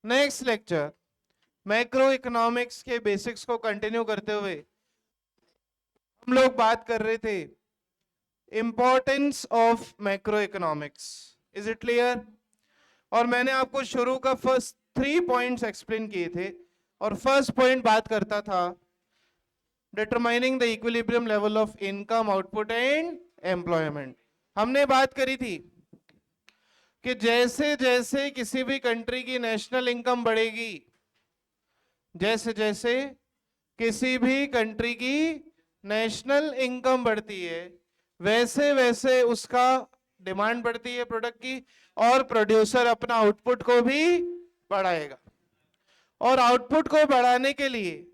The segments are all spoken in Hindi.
नेक्स्ट लेक्चर मैक्रो इकोनॉमिक्स के बेसिक्स को कंटिन्यू करते हुए हम लोग बात कर रहे थे importance of macro economics. Is it clear? और मैंने आपको शुरू का फर्स्ट 3 पॉइंट्स एक्सप्लेन किए थे और फर्स्ट पॉइंट बात करता था determining the equilibrium level of income, output and employment. हमने बात करी थी कि जैसे जैसे किसी भी कंट्री की नेशनल इनकम बढ़ेगी, जैसे जैसे किसी भी कंट्री की नेशनल इनकम बढ़ती है, वैसे वैसे उसका डिमांड बढ़ती है प्रोडक्ट की, और प्रोड्यूसर अपना आउटपुट को भी बढ़ाएगा। और आउटपुट को बढ़ाने के लिए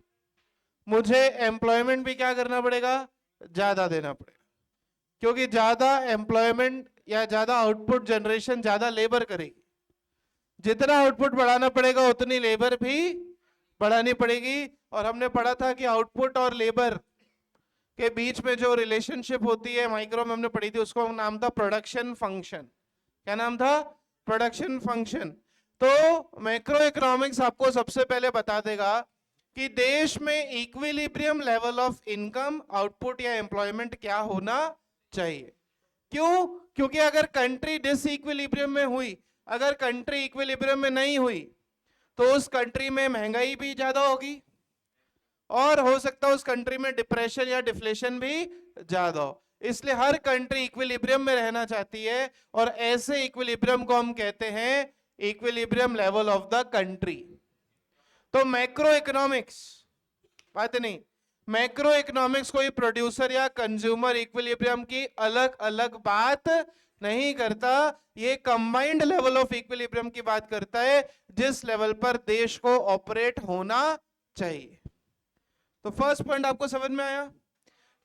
मुझे एम्प्लॉयमेंट भी क्या करना पड़ेगा? ज्यादा देना पड़ेगा, क्योंकि ज्यादा एम्प्लॉयमेंट या ज्यादा आउटपुट जनरेशन ज्यादा लेबर करेगी। जितना आउटपुट बढ़ाना पड़ेगा उतनी लेबर भी बढ़ानी पड़ेगी। और हमने पढ़ा था कि आउटपुट और लेबर के बीच में जो रिलेशनशिप होती है माइक्रो में हमने पढ़ी थी, उसको नाम था प्रोडक्शन फंक्शन। क्या नाम था? Production function. तो मैक्रो इकोनॉमिक्स आपको सबसे पहले बता देगा कि देश में equilibrium level of income, output या एम्प्लॉयमेंट क्या होना चाहिए। क्यों? क्योंकि अगर कंट्री डिसइक्विलिब्रियम में हुई, अगर कंट्री इक्विलिब्रियम में नहीं हुई, तो उस कंट्री में महंगाई भी ज्यादा होगी और हो सकता है उस कंट्री में डिप्रेशन या डिफ्लेशन भी ज्यादा हो। इसलिए हर कंट्री इक्विलिब्रियम में रहना चाहती है और ऐसे इक्विलिब्रियम को हम कहते हैं equilibrium level of the country. तो मैक्रो इकोनॉमिक्स बात नहीं, मैक्रो इकोनॉमिक्स कोई प्रोड्यूसर या कंज्यूमर इक्विलिब्रियम की अलग अलग बात नहीं करता, ये कंबाइंड लेवल ऑफ इक्विलिब्रियम की बात करता है, जिस लेवल पर देश को ऑपरेट होना चाहिए। तो फर्स्ट पॉइंट आपको समझ में आया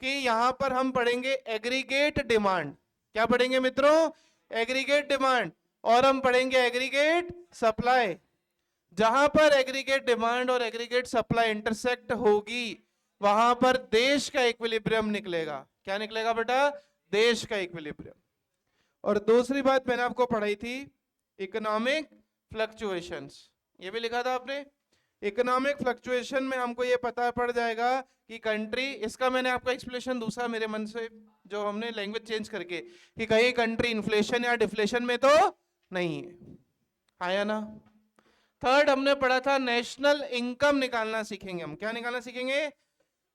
कि यहां पर हम पढ़ेंगे एग्रीगेट डिमांड। क्या पढ़ेंगे मित्रों? Aggregate demand. और हम पढ़ेंगे एग्रीगेट सप्लाई। जहां पर एग्रीगेट डिमांड और एग्रीगेट सप्लाई इंटरसेक्ट होगी, वहां पर देश का इक्विलिब्रियम निकलेगा। क्या निकलेगा बेटा? देश का इक्विलिब्रियम। और दूसरी बात मैंने आपको पढ़ाई थी इकोनॉमिक फ्लक्चुएशंस। ये भी लिखा था आपने। इकोनॉमिक फ्लक्चुएशन में हमको ये पता पड़ जाएगा कि कंट्री, इसका मैंने आपको एक्सप्लेनेशन दूसरा मेरे मन से जो हमने लैंग्वेज चेंज करके, कि कहीं कंट्री इन्फ्लेशन या डिफ्लेशन में तो नहीं है। आया ना? थर्ड हमने पढ़ा था नेशनल इनकम निकालना सीखेंगे हम। क्या निकालना सीखेंगे?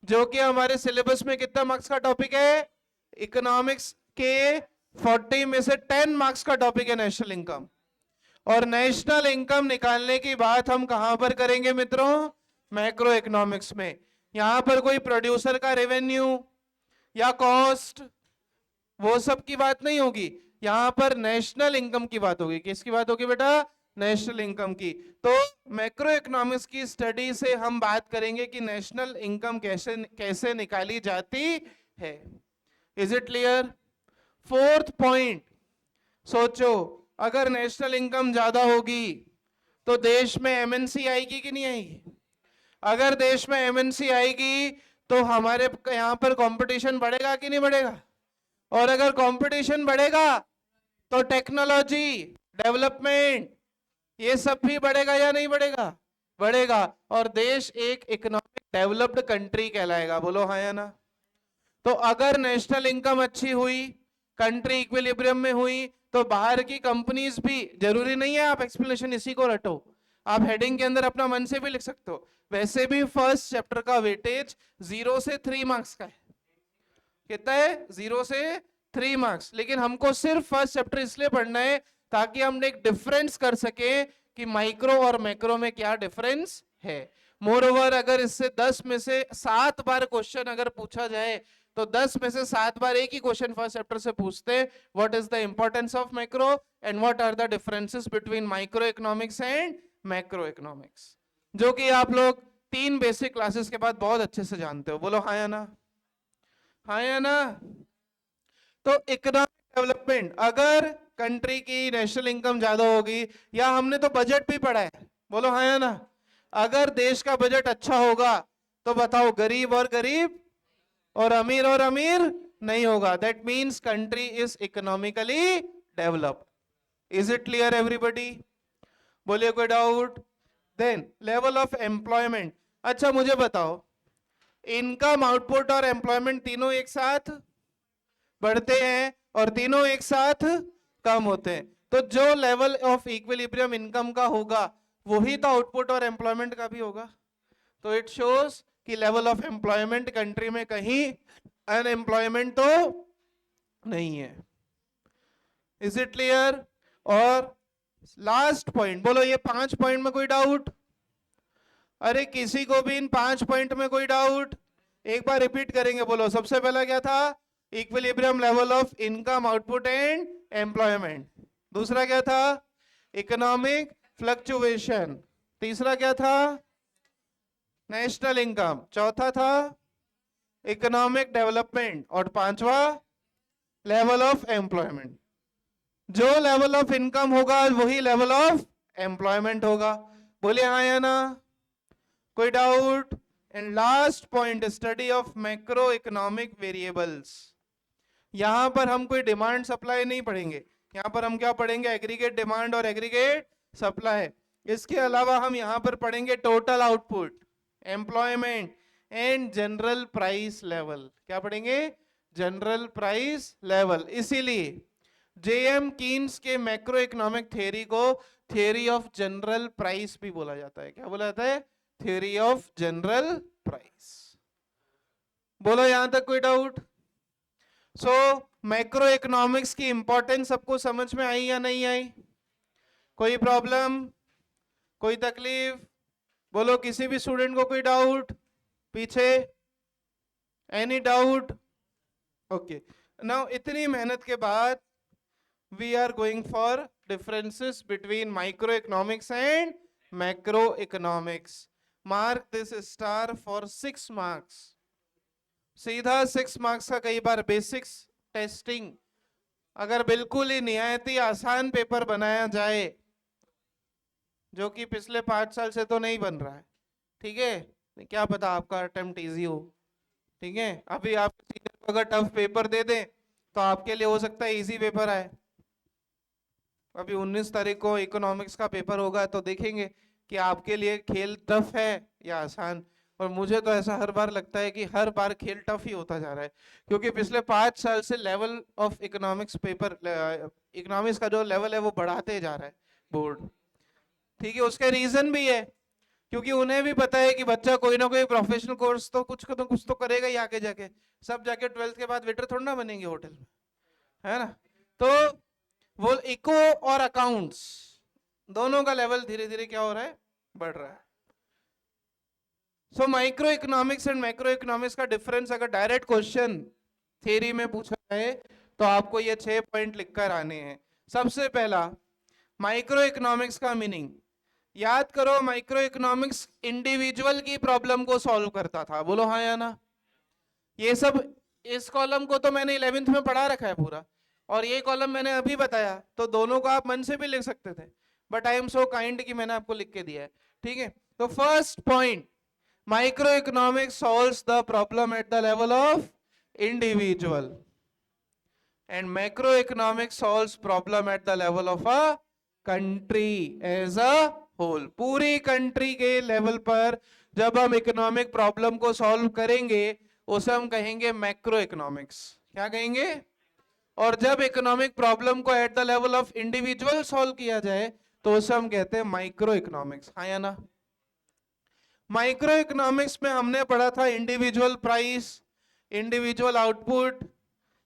जो कि हमारे सिलेबस में कितना मार्क्स का टॉपिक है? इकोनॉमिक्स के 40 में से 10 मार्क्स का टॉपिक है नेशनल इनकम। और नेशनल इनकम निकालने की बात हम कहां पर करेंगे मित्रों? मैक्रो इकोनॉमिक्स में। यहां पर कोई प्रोड्यूसर का रेवेन्यू या कॉस्ट वो सब की बात नहीं होगी, यहां पर नेशनल इनकम की बात होगी। किसकी बात होगी बेटा? नेशनल इनकम की। तो मैक्रो इकोनॉमिक्स की स्टडी से हम बात करेंगे कि नेशनल इनकम कैसे कैसे निकाली जाती है। Is it clear? Fourth point, सोचो अगर नेशनल इनकम ज्यादा होगी तो देश में एमएनसी आएगी कि नहीं आएगी? अगर देश में एमएनसी आएगी तो हमारे यहां पर कंपटीशन बढ़ेगा कि नहीं बढ़ेगा? और अगर कंपटीशन बढ़ेगा तो टेक्नोलॉजी डेवलपमेंट ये सब भी बढ़ेगा या नहीं बढ़ेगा? बढ़ेगा। और देश एक इकोनॉमिक डेवलप्ड कंट्री कहलाएगा। बोलो हाँ या ना? तो अगर नेशनल इनकम अच्छी हुई, कंट्री इक्विलिब्रियम में हुई, तो बाहर की कंपनीज भी, जरूरी नहीं है आप एक्सप्लेनेशन इसी को रटो, आप हेडिंग के अंदर अपना मन से भी लिख सकते हो। वैसे भी फर्स्ट चैप्टर का वेटेज 0 से 3 मार्क्स का है। कितना है? 0 से 3 मार्क्स। लेकिन हमको सिर्फ फर्स्ट चैप्टर इसलिए पढ़ना है ताकि हम एक डिफरेंस कर सके कि माइक्रो और मैक्रो में क्या डिफरेंस है। मोरओवर अगर इससे 10 में से 7 बार क्वेश्चन अगर पूछा जाए तो 10 में से 7 बार एक ही क्वेश्चन फर्स्ट चैप्टर से पूछते, what is the importance of macro and what are the differences between micro economics and macro economics, जो कि आप लोग 3 बेसिक क्लासेस के बाद बहुत अच्छे से जानते हो। बोलो हाँ या ना? हाँ या ना? तो इकोनॉमिक डेवलपमेंट, अगर कंट्री की नेशनल इनकम ज्यादा होगी, या हमने तो बजट भी पढ़ा है, बोलो हाँ या ना? अगर देश का बजट अच्छा होगा तो बताओ गरीब और गरीब और अमीर नहीं होगा। That means country is economically developed. Is it clear everybody? बोलिए कोई doubt? Then level of employment. अच्छा मुझे बताओ, इनकम, आउटपुट और एम्प्लॉयमेंट तीनों एक साथ बढ़ते हैं और तीनों एक साथ कम होते हैं, तो जो लेवल ऑफ इक्विलिब्रियम इनकम का होगा वही तो आउटपुट और एम्प्लॉयमेंट का भी होगा। तो इट शोज कि लेवल ऑफ एम्प्लॉयमेंट कंट्री में कहीं अनएम्प्लॉयमेंट तो नहीं है। Is it clear? और लास्ट पॉइंट बोलो, ये 5 पॉइंट में कोई डाउट? अरे किसी को भी इन 5 पॉइंट में कोई डाउट? एक बार रिपीट करेंगे, बोलो। सबसे पहला क्या था? Equilibrium level of income, output and employment. दूसरा क्या था? Economic fluctuation. तीसरा क्या था? National income. चौथा था इकोनॉमिक डेवलपमेंट। और पांचवा लेवल ऑफ एम्प्लॉयमेंट। जो लेवल ऑफ इनकम होगा वही लेवल ऑफ एम्प्लॉयमेंट होगा। बोलिए हाँ या ना? कोई doubt? And last point, study of macro economic variables. यहां पर हम कोई डिमांड सप्लाई नहीं पढ़ेंगे, यहां पर हम क्या पढ़ेंगे? एग्रीगेट डिमांड और एग्रीगेट सप्लाई। इसके अलावा हम यहां पर पढ़ेंगे total output, employment and general price level. क्या पढ़ेंगे? General price level. इसीलिए जेएम कीन्स के मैक्रो इकोनॉमिक थ्योरी को थ्योरी ऑफ जनरल प्राइस भी बोला जाता है। क्या बोला जाता है? Theory of general price. बोलो यहां तक कोई डाउट? सो मैक्रो इकोनॉमिक्स की इंपॉर्टेंस सबको समझ में आई या नहीं आई? कोई प्रॉब्लम, कोई तकलीफ? बोलो किसी भी स्टूडेंट को कोई डाउट पीछे? Any doubt? ओके, नाउ इतनी मेहनत के बाद we are going for differences between micro economics and macro economics. Mark this star for 6 marks. सीधा 6 मार्क्स का। कई बार बेसिक्स टेस्टिंग अगर बिल्कुल ही निहायती आसान पेपर बनाया जाए, जो कि पिछले 5 साल से तो नहीं बन रहा है, ठीक है, क्या पता आपका अटेम्प्ट इजी हो, ठीक है। अभी आप अगर टफ पेपर दे दें तो आपके लिए हो सकता है इजी पेपर आए। अभी 19 तारीख को इकोनॉमिक्स का पेपर होगा, तो देखेंगे कि आपके लिए खेल टफ है या आसान। और मुझे तो ऐसा हर बार लगता है कि हर बार खेल टफ ही होता जा रहा है, क्योंकि पिछले 5 साल से level of economics paper, economics का जो लेवल है वो बढ़ाते जा रहा है बोर्ड, ठीक है। उसके रीजन भी है, क्योंकि उन्हें भी पता है कि बच्चा कोई ना कोई प्रोफेशनल कोर्स तो कुछ तो करेगा ही आगे जाके। सब जाके 12th के बाद वेटर थोड़ा ना बनेंगे होटल में, है ना। तो वो इको और अकाउंट्स दोनों का लेवल धीरे धीरे क्या हो रहा है? बढ़ रहा है। So micro economics and macro economics का डिफरेंस अगर डायरेक्ट क्वेश्चन थ्योरी में पूछा जाए तो आपको ये 6 पॉइंट लिखकर आने हैं। सबसे पहला, माइक्रो इकोनॉमिक्स का मीनिंग याद करो। माइक्रो इकोनॉमिक्स इंडिविजुअल की प्रॉब्लम को सॉल्व करता था। बोलो हाँ या ना? ये सब, इस कॉलम को तो मैंने 11th में पढ़ा रखा है पूरा, और ये कॉलम मैंने अभी बताया, तो दोनों को आप मन से भी लिख सकते थे, but I am so kind कि मैंने आपको लिख के दिया है, ठीक है। तो first point, micro economics solves the problem at the level of individual, and macro economics solves problem at the level of a country as a whole. पूरी कंट्री के लेवल पर जब हम इकोनॉमिक प्रॉब्लम को सॉल्व करेंगे उसे हम कहेंगे मैक्रो इकोनॉमिक्स। क्या कहेंगे? और जब इकोनॉमिक प्रॉब्लम को eight the level of individual solve किया जाए तो उसे हम कहते हैं माइक्रो इकोनॉमिक्स। हाँ या ना? माइक्रो इकोनॉमिक्स में हमने पढ़ा था individual price, individual output,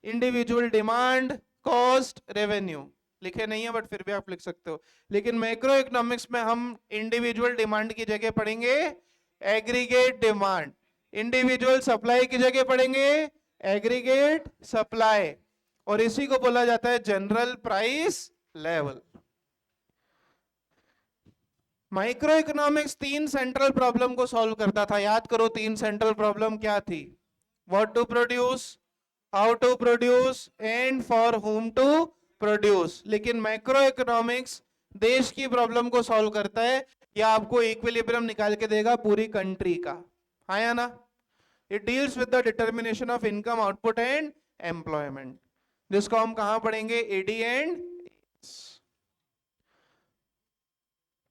individual demand, cost, revenue. लिखे नहीं है बट फिर भी आप लिख सकते हो। लेकिन मैक्रो इकोनॉमिक्स में हम इंडिविजुअल डिमांड की जगह पढ़ेंगे एग्रीगेट डिमांड, इंडिविजुअल सप्लाई की जगह पढ़ेंगे एग्रीगेट सप्लाई, और इसी को बोला जाता है general price level. Micro economics 3 central problem को सॉल्व करता था। याद करो 3 सेंट्रल प्रॉब्लम क्या थी? What to produce, how to produce and for whom to produce. लेकिन मैक्रो इकोनॉमिक्स देश की प्रॉब्लम को सॉल्व करता है, या आपको इक्विलिब्रियम निकाल के देगा पूरी कंट्री का। हाँ या ना? It deals with the determination of income, output and employment, जिसको हम कहां पढ़ेंगे? AD and.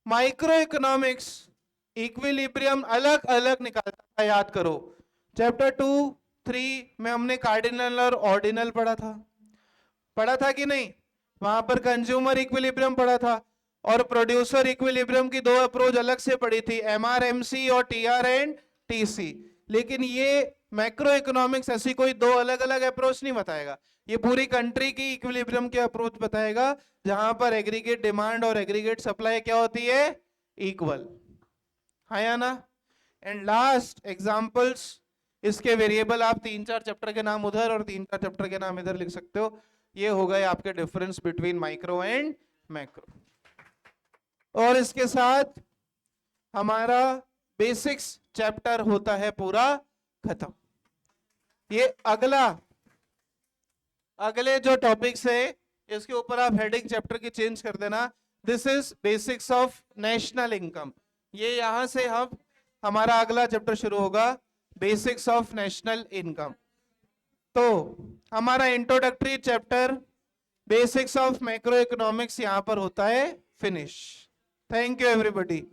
Micro economics equilibrium अलग अलग निकालता था, याद करो। चैप्टर 2, 3 में हमने कार्डिनल और ऑर्डिनल पढ़ा था कि नहीं? वहां पर कंज्यूमर इक्विलिब्रियम पढ़ा था और प्रोड्यूसर इक्विलिब्रियम की दो अप्रोच अलग से पढ़ी थी, एमआरएमसी और टीआर एंड टीसी। लेकिन ये मैक्रो इकोनॉमिक्स ऐसी कोई दो अलग अलग अप्रोच नहीं बताएगा, ये पूरी कंट्री की इक्विलिब्रियम की अप्रोच बताएगा, जहां पर एग्रीगेट डिमांड और एग्रीगेट सप्लाई क्या होती है? इक्वल। हाँ या ना? एंड लास्ट एग्जांपल्स, इसके वेरिएबल आप 3-4 चैप्टर के नाम उधर और 3-4 चैप्टर के नाम इधर लिख सकते हो। ये हो गए आपके difference between micro and macro. और इसके साथ हमारा बेसिक्स चैप्टर होता है पूरा खत्म। ये अगले जो टॉपिक्स है इसके ऊपर आप हेडिंग चैप्टर की चेंज कर देना। This is basics of national income. ये यहां से हमारा अगला चैप्टर शुरू होगा, बेसिक्स ऑफ नेशनल इनकम। तो हमारा introductory chapter basics of macro economics यहां पर होता है फिनिश। Thank you everybody.